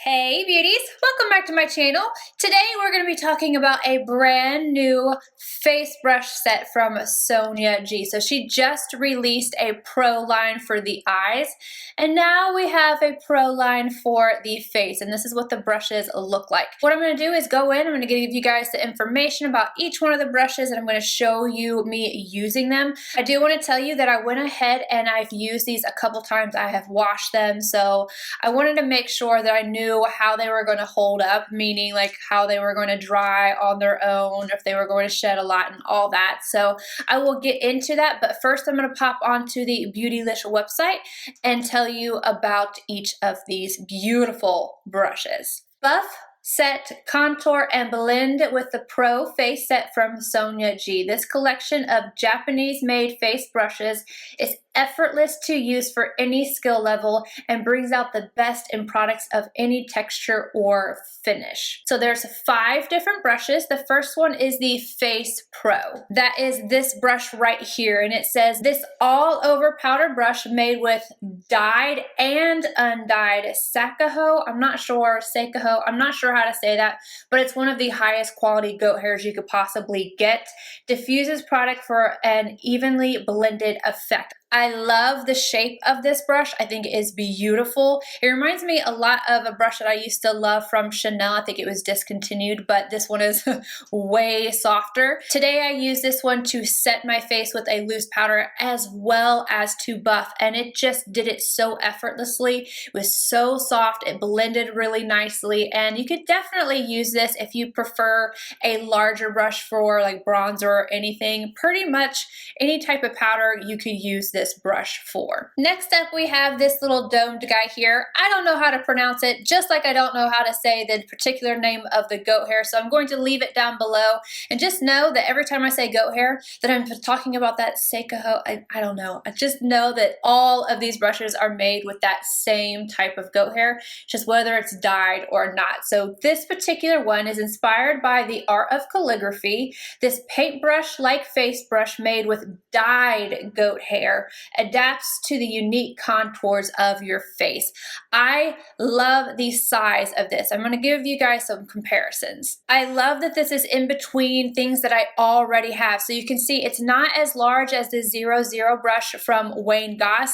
Hey beauties, welcome back to my channel. Today we're going to be talking about a brand new face brush set from Sonia G. So she just released a pro line for the eyes and now we have a pro line for the face, and this is what the brushes look like. What I'm going to do is go in, I'm going to give you guys the information about each one of the brushes and I'm going to show you me using them. I do want to tell you that I went ahead and I've used these a couple times. I have washed them, so I wanted to make sure that I knew how they were going to hold up, meaning like how they were going to dry on their own, if they were going to shed a lot and all that. So I will get into that, but first I'm going to pop onto the Beauties website and tell you about each of these beautiful brushes. Buff, set, contour, and blend with the Pro Face Set from Sonia G. This collection of Japanese-made face brushes is effortless to use for any skill level and brings out the best in products of any texture or finish. So there's 5 different brushes. The first one is the Face Pro. That is this brush right here, and it says this all-over powder brush made with dyed and undyed Sakaho. I'm not sure how to say that, but it's one of the highest quality goat hairs you could possibly get. Diffuses product for an evenly blended effect. I love the shape of this brush. I think it is beautiful. It reminds me a lot of a brush that I used to love from Chanel. I think it was discontinued, but this one is way softer. Today I use this one to set my face with a loose powder as well as to buff, and it just did it so effortlessly. It was so soft. It blended really nicely, and you could definitely use this if you prefer a larger brush for like bronzer or anything. Pretty much any type of powder you could use this brush for. Next up we have this little domed guy here. I don't know how to pronounce it, just like I don't know how to say the particular name of the goat hair, so I'm going to leave it down below, and just know that every time I say goat hair that I'm talking about that Sakaho. I don't know. I just know that all of these brushes are made with that same type of goat hair, just whether it's dyed or not. So this particular one is inspired by the art of calligraphy. This paintbrush-like face brush made with dyed goat hair adapts to the unique contours of your face. I love the size of this. I'm going to give you guys some comparisons. I love that this is in between things that I already have. So you can see it's not as large as the 00 brush from Wayne Goss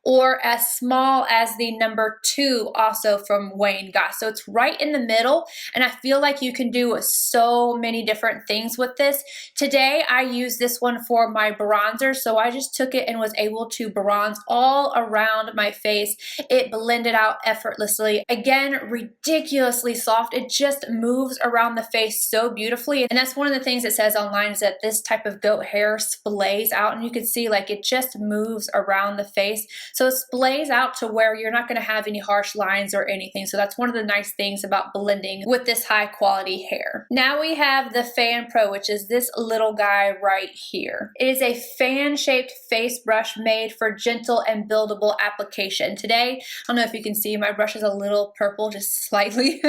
or as small as the number 2 also from Wayne Goss. So it's right in the middle, and I feel like you can do so many different things with this. Today I use this one for my bronzer, so I just took it and was able to bronze all around my face. It blended out effortlessly. Again, ridiculously soft. It just moves around the face so beautifully, and that's one of the things it says online, is that this type of goat hair splays out, and you can see like it just moves around the face. So it splays out to where you're not going to have any harsh lines or anything. So that's one of the nice things about blending with this high quality hair. Now we have the Fan Pro, which is this little guy right here. It is a fan shaped face brush made for gentle and buildable application. Today, I don't know if you can see, my brush is a little purple, just slightly.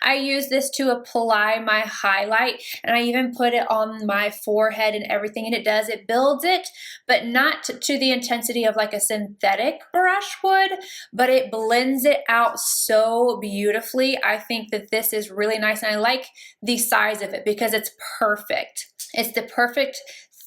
I use this to apply my highlight, and I even put it on my forehead and everything, and it builds it, but not to the intensity of like a synthetic brush would, but it blends it out so beautifully. I think that this is really nice, and I like the size of it because it's perfect. It's the perfect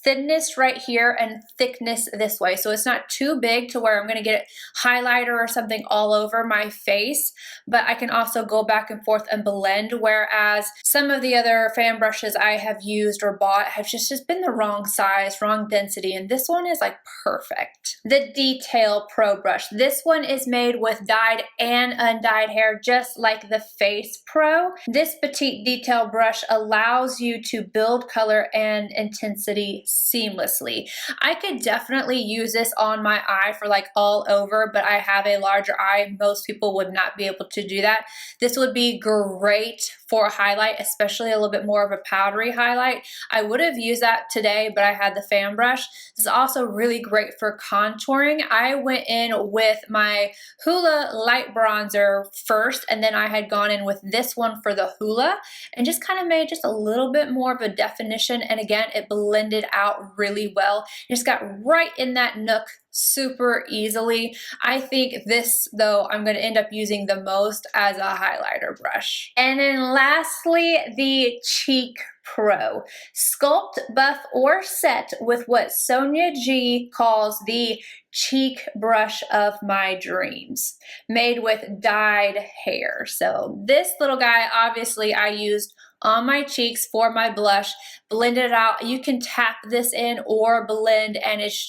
thinness right here and thickness this way. So it's not too big to where I'm going to get highlighter or something all over my face, but I can also go back and forth and blend, whereas some of the other fan brushes I have used or bought have just been the wrong size, wrong density, and this one is like perfect. The Detail Pro brush. This one is made with dyed and undyed hair, just like the Face Pro. This petite detail brush allows you to build color and intensity seamlessly. I could definitely use this on my eye for like all over, but I have a larger eye. Most people would not be able to do that. This would be great for a highlight, especially a little bit more of a powdery highlight. I would have used that today, but I had the fan brush. This is also really great for contouring. I went in with my Hoola light bronzer first, and then I had gone in with this one for the Hoola and just kind of made just a little bit more of a definition, and again, it blended out out really well. It's got right in that nook super easily. I think this, though, I'm going to end up using the most as a highlighter brush. And then lastly, the Cheek Pro. Sculpt, buff, or set with what Sonia G calls the cheek brush of my dreams, made with dyed hair. So this little guy, obviously, I used on my cheeks for my blush, blended it out. You can tap this in or blend, and it's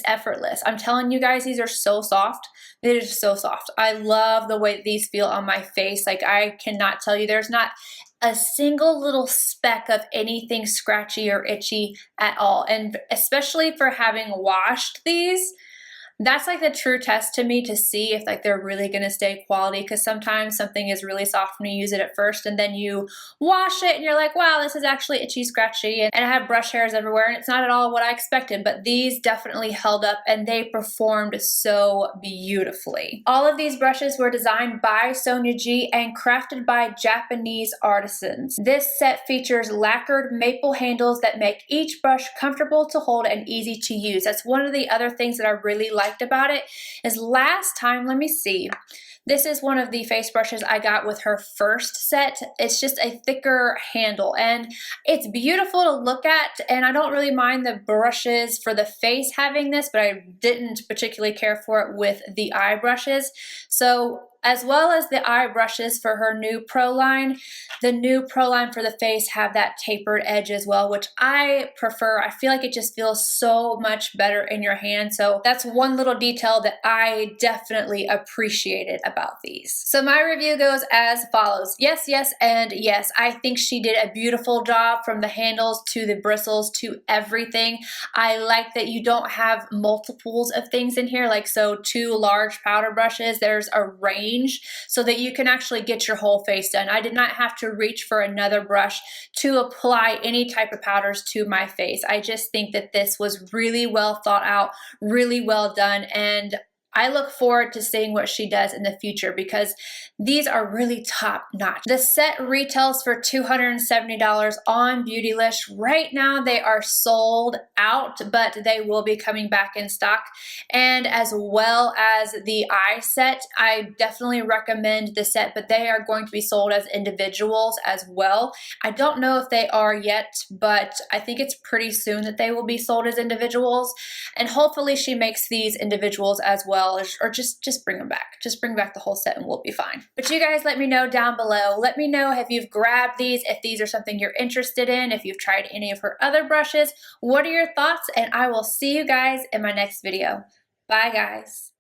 effortless. I'm telling you guys, these are so soft. They're just so soft. I love the way these feel on my face. Like, I cannot tell you, there's not a single little speck of anything scratchy or itchy at all. And especially for having washed these, that's like the true test to me to see if like they're really going to stay quality, because sometimes something is really soft when you use it at first and then you wash it and you're like, wow, this is actually itchy, scratchy, and I have brush hairs everywhere and it's not at all what I expected. But these definitely held up and they performed so beautifully. All of these brushes were designed by Sonia G and crafted by Japanese artisans. This set features lacquered maple handles that make each brush comfortable to hold and easy to use. That's one of the other things that I really like about it. Is last time, let me see, this is one of the face brushes I got with her first set. It's just a thicker handle and it's beautiful to look at, and I don't really mind the brushes for the face having this, but I didn't particularly care for it with the eye brushes. So as well as the eye brushes for her new Pro line, the new Pro line for the face have that tapered edge as well, which I prefer. I feel like it just feels so much better in your hand. So that's one little detail that I definitely appreciated about these. So my review goes as follows. Yes, yes, and yes. I think she did a beautiful job from the handles to the bristles to everything. I like that you don't have multiples of things in here. Like, so 2 large powder brushes, there's a range so that you can actually get your whole face done. I did not have to reach for another brush to apply any type of powders to my face. I just think that this was really well thought out, really well done, and I look forward to seeing what she does in the future because these are really top notch. The set retails for $270 on Beautylist. Right now they are sold out, but they will be coming back in stock. And as well as the eye set, I definitely recommend the set, but they are going to be sold as individuals as well. I don't know if they are yet, but I think it's pretty soon that they will be sold as individuals. And hopefully she makes these individuals as well. Or just bring them back. Just bring back the whole set and we'll be fine. But you guys let me know down below. Let me know if you've grabbed these, if these are something you're interested in, if you've tried any of her other brushes. What are your thoughts? And I will see you guys in my next video. Bye, guys.